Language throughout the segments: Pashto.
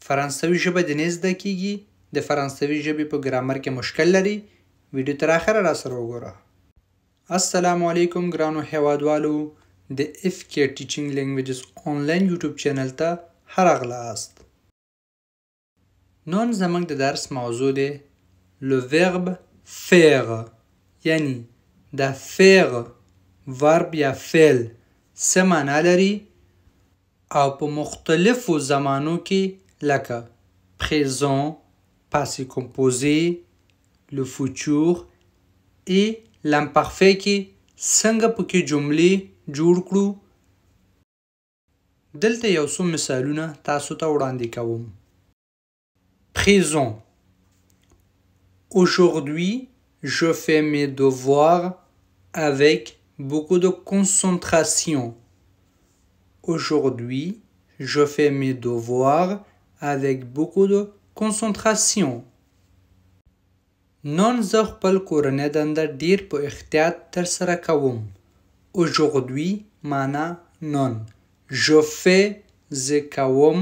فرانسوي ژبه دې نه زده کیږي، د فرانسوي ژبې په ګرامر کې مشکل لري، ویډیو تر اخره راسره وګوره. السلام علیکم ګرانو هیوادوالو، د اف کې ټیچینګ لینګویجز آنلاین یوټیوب چینل ته هرغلاست. نن زموږ د درس موضوع دی le verbe faire، یعنی د faire ورب یا فعل څه معنا لري او په مختلفو زمانو کې لکه présent، passé composé، le futur et l'imparfait کې څنګه پکې جملې جوړ کړو. دلته یو څو مثالونه تاسو ته وړاندې کوم. Présent. Aujourd'hui, je fais mes devoirs avec beaucoup de concentration. Aujourd'hui, je fais mes devoirs avec beaucoup de concentration. نن زه خپل کورنۍ دنده ډیر په احتیاط ترسره کوم. Aujourd'hui معنا نن. Je fais زه کوم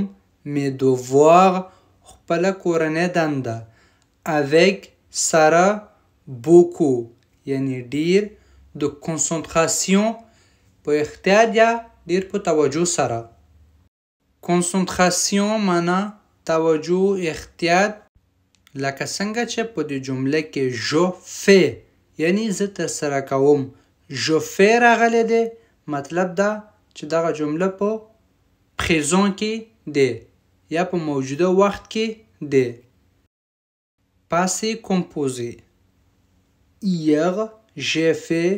mes devoirs خپل کورنۍ دنده avec سره beaucoup یعنی ډیر د concentration په احتیاط یا ډیر په توجه سره. concentration معنا توجه، احتیاط، لکه څنګه چې په دې جمله کې je fais یعنی زه ترسره کوم je fais راغلی دی، مطلب دا چې دغه جمله په présent کې دی یا په موجوده وخت کې دی. Passé composé. Hier, j'ai fait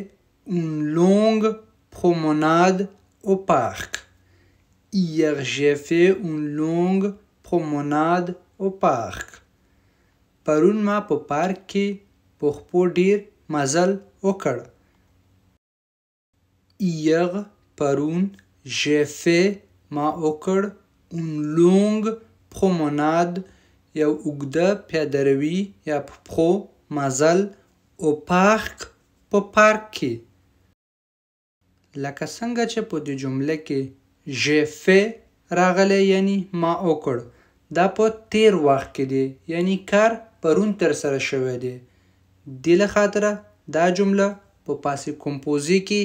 une longue promenade au parc. Hier, j'ai fait une longue promenade au parc. پرون ما په پارک کې په خپو ډیر مزل وکړ. Hier پرون j'ai fait ما وکړ une longue promenade یو اوږده پیاده‌روي یا په پښو مزل au parc په پارک کې. لکه څنګه چې په دې جمله کې j'ai fait راغلی یعنی ما وکړ، دا په تیر وخت کې دی یعنی کار پرون ترسره شوی دی. دې له خاطره دا جمله په passé composé کې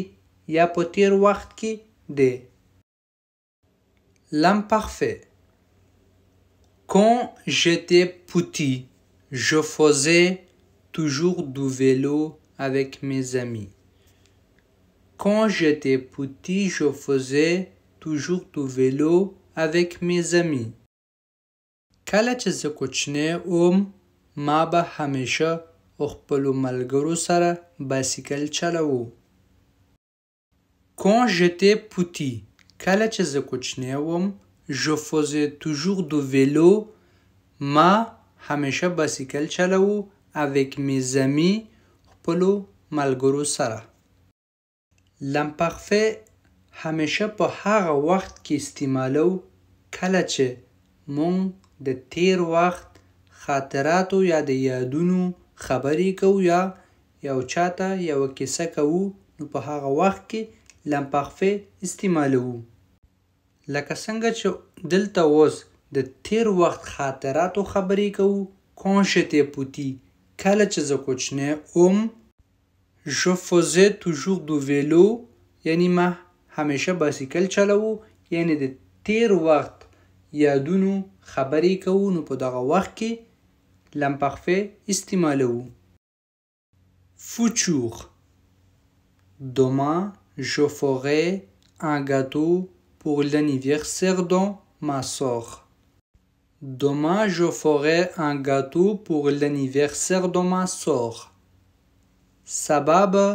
یا په تیر وخت کې دی. L'imparfait. Quand j'étais petit, je faisais toujours du vélo avec mes amis. Quand j'étais petit, je faisais toujours du vélo avec mes amis. کله چې زه کوچنی وم ما به همیشه خپلو ملګرو سره بایسکل چلوو. Quand j'étais petit کله چې زه کوچنی وم je faisais toujours du vélo ما همیشه بایسکل چلوو avec mes amis خپلو ملګرو سره. L'imparfait همیشه په هغه وخت کې استعمالو کله چې مونږ د تیر وخت خاطراتو یا د یادونو خبرې کوو یا یو چاته یو کیسه کوو، نو په هغه وخت کې l'imparfait استعمالوو. لکه څنګه چې دلته اوس د تیر وخت خاطراتو خبرې کوو. quand j'étais petit کله چې زه کوچنی وم je faisais toujours du vélo یعنی ما همیشه بایسکل چلوو، یعنی د تیر وخت یادونو خبرې کوو، نو په دغه وخت کې l'imparfait استعمالوو. futur. Demain je ferai un gâteau pour l'anniversaire de ma sœur. Demain je ferai un gâteau pour l'anniversaire de ma sœur. سبا به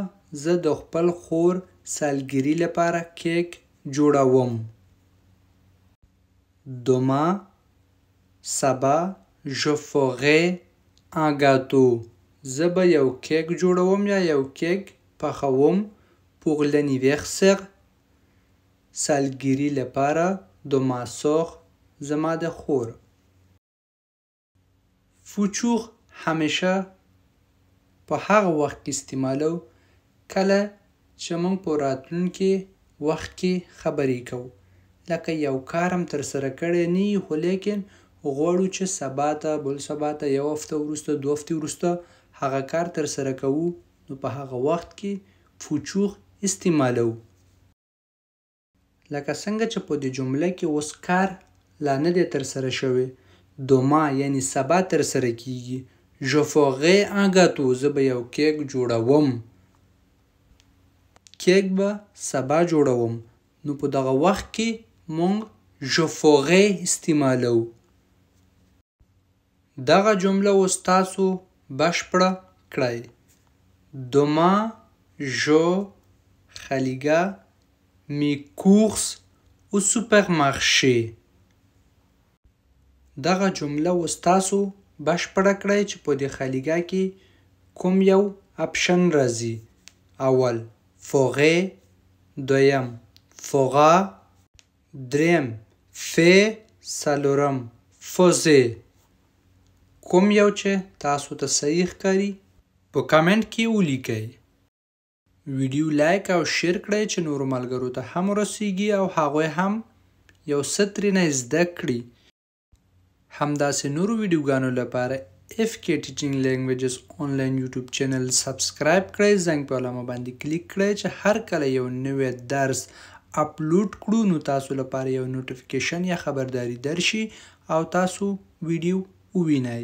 زه د خپل خور سالګري لپاره کیک جوړوم. Demain سبا je ferai un gâteau زه به یو کیک جوړوم یا یو کیک پخوم pour l'anniversaire سالګري لپاره de ma sœur زما د خور. futur همیشه په هغه وخت کې استعمالو کله چې موږ په راتلونکي وخت کې خبرې کوو، لکه یو کار هم ترسره کړی نه وي خو لیکن غواړو چې سبا ته بل سبا ته یو هفته وروسته 2 هفتې وروسته هغه کار ترسره کوو نو په هغه وخت کې فوچوغ استعمالوو. لکه څنګه چې په دې جمله کې اوس کار لا نه دی ترسره شوی. دوما یعنی سبا ترسره کیږي. Je ferai un gâteau. زه به یو کیک جوړوم. کیک به سبا جوړوم. نو په دغه وخت کې مونږ je ferai استعمالوو. دغه جمله اوس تاسو بشپړه کړئ. Demain, je خلیګه mes courses au supermarché. دغه جمله اوس تاسو بشپړه کړئ چې په دې خلیګه کې کوم یو اپشن راځي. اول ferai، دویم fera، دریم fait، څلورم faisait. کوم یو چې تاسو ته صحیح ښکاري په کامنټ کې ولیکئ. ویډیو لایک او شیر کړئ چې نورو ملګرو ته هم ورسیږي او هغوی هم یو څه ترېنه زده کړي. همداسې نورو ویډیوګانو لپاره FK Teaching Languages آنلاین یوټیوب چینل سبسکرایب کړئ. زنګ په علامه باندې کلیک کړئ چې هر کله یو نوی درس اپلوډ کړو نو تاسو لپاره یو نوټیفیکیشن یا خبرداری درشي او تاسو ویډیو ووینئ.